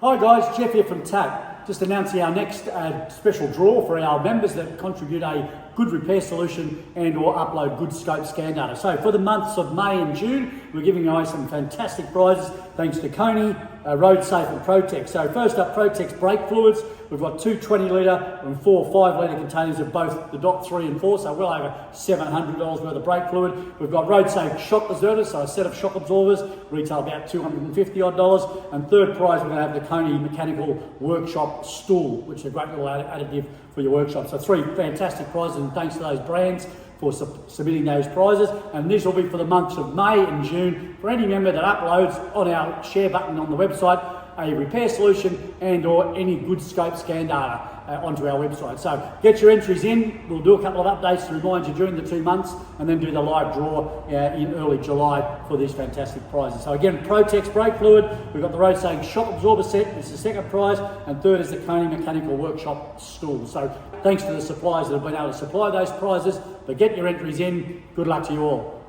Hi guys, Jeff here from TaT. Just announcing our next special draw for our members that contribute a good repair solution and or upload good scope scan data. So for the months of May and June, we're giving away some fantastic prizes thanks to Koni, Roadsafe and Protex. So first up, Protex brake fluids. We've got two 20 litre and four 5 litre containers of both the DOT 3 and 4, so well over $700 worth of brake fluid. We've got Roadsafe shock deserters, so a set of shock absorbers, retail about $250 odd. And third prize, we're going to have the Koni mechanical workshop stool, which is a great little additive for your workshop. So three fantastic prizes, and thanks to those brands for submitting those prizes. And this will be for the months of May and June for any member that uploads on our share button on the website a repair solution and or any good scope scan data onto our website. So get your entries in. We'll do a couple of updates to remind you during the 2 months, and then do the live draw in early July for these fantastic prizes. So again, Protex brake fluid, we've got the Roadsafe shock absorber set, this is the second prize, and third is the Koni mechanical workshop stool. So thanks to the suppliers that have been able to supply those prizes, but get your entries in. Good luck to you all.